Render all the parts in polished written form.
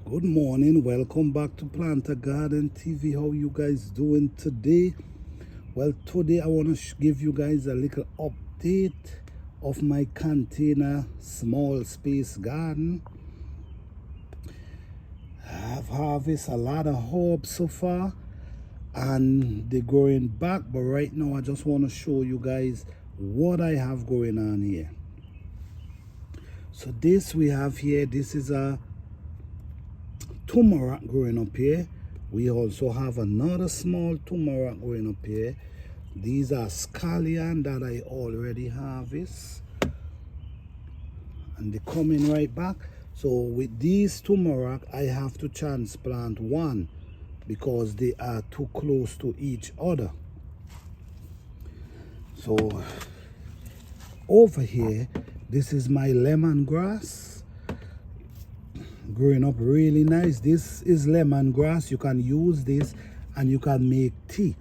Good morning, welcome back to Planter Garden TV. How you guys doing today? Well, today I want to give you guys a little update of my container small space garden. I've harvested a lot of herbs so far and they're growing back, but right now I just want to show you guys what I have going on here. So this we have here, this is a turmeric growing up here. We also have another small turmeric growing up here. These are scallion that I already harvest and they're coming right back. So with these turmeric I have to transplant one because they are too close to each other. So over here, this is my lemongrass growing up really nice. This is lemongrass. You can use this and you can make tea.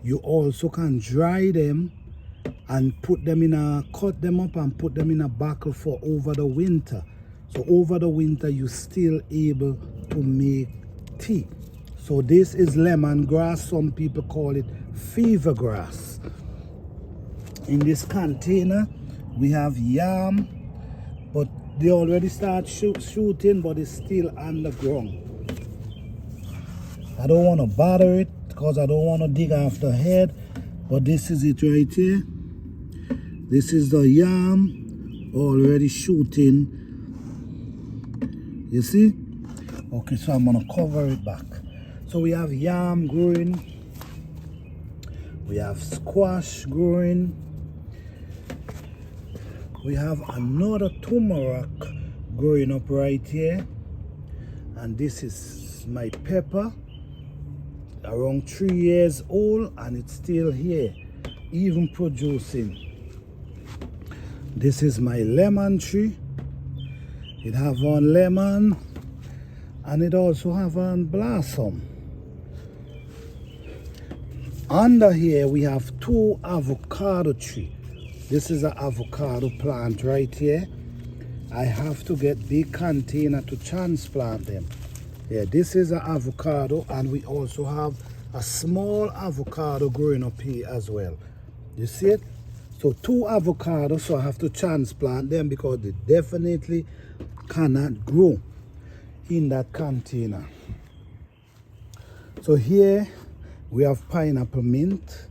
You also can dry them and put them cut them up and put them in a bottle for over the winter. So over the winter you're still able to make tea. So this is lemongrass. Some people call it fever grass. In this container we have yam, but they already start shooting, but it's still underground. I don't want to bother it because I don't want to dig off the head, but this is it right here. This is the yam already shooting. You see? Okay, so I'm going to cover it back. So we have yam growing. We have squash growing. We have another turmeric growing up right here. And this is my pepper. Around 3 years old and it's still here, even producing. This is my lemon tree. It have one lemon and it also have one blossom. Under here we have 2 avocado trees. This is an avocado plant right here. I have to get big container to transplant them. Yeah, this is an avocado and we also have a small avocado growing up here as well. You see it? So 2 avocados, so I have to transplant them because they definitely cannot grow in that container. So here we have pineapple mint.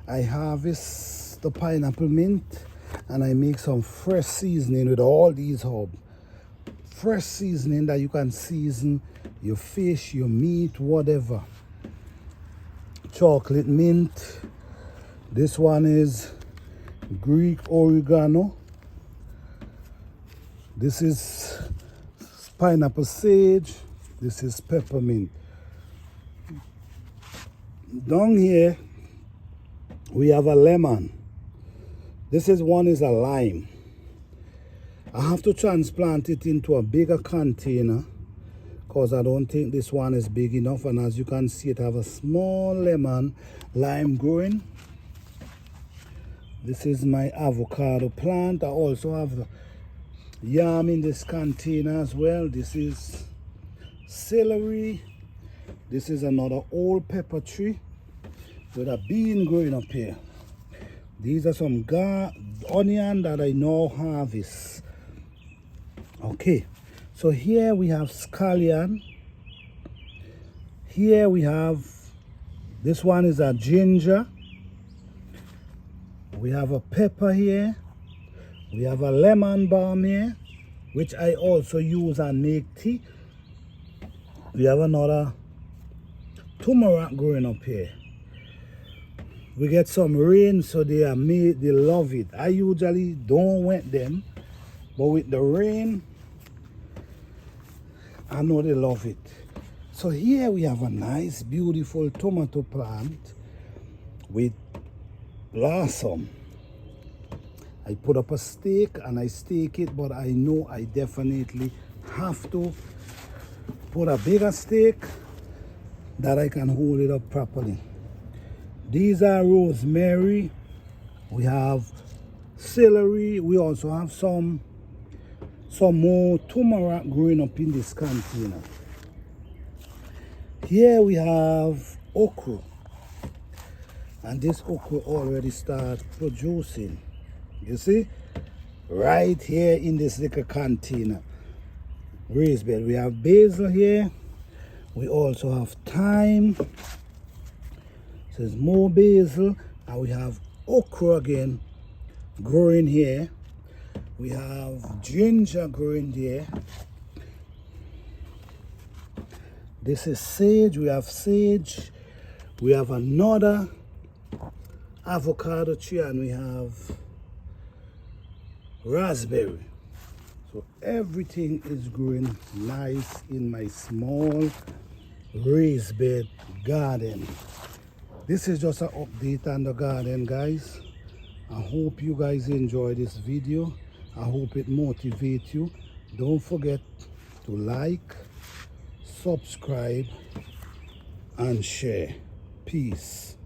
I harvest the pineapple mint and I make some fresh seasoning with all these herbs. Fresh seasoning that you can season your fish, your meat, whatever. Chocolate mint. This one is Greek oregano. This is pineapple sage. This is peppermint. Down here we have a lemon. This is one is a lime. I have to transplant it into a bigger container because I don't think this one is big enough, and as you can see it have a small lemon lime growing. This is my avocado plant. I also have yam in this container as well. This is celery. This is another old pepper tree with a bean growing up here. These are some onion that I now harvest. Okay, so here we have scallion. Here we have, this one is a ginger. We have a pepper here. We have a lemon balm here, which I also use and make tea. We have another turmeric growing up here. We get some rain, so they love it. I usually don't wet them, but with the rain, I know they love it. So here we have a nice, beautiful tomato plant with blossom. I put up a stake and I stake it, but I know I definitely have to put a bigger stake that I can hold it up properly. These are rosemary. We have celery. We also have some some more turmeric growing up in this container. Here we have okra, and this okra already starts producing. You see, right here in this little container, raised bed. We have basil here. We also have thyme. There's more basil, and we have okra again growing here. We have ginger growing there. This is sage. We have sage. We have another avocado tree, and we have raspberry. So everything is growing nice in my small raised bed garden. This is just an update on the garden, guys. I hope you guys enjoy this video. I hope it motivates you. Don't forget to like, subscribe, and share. Peace.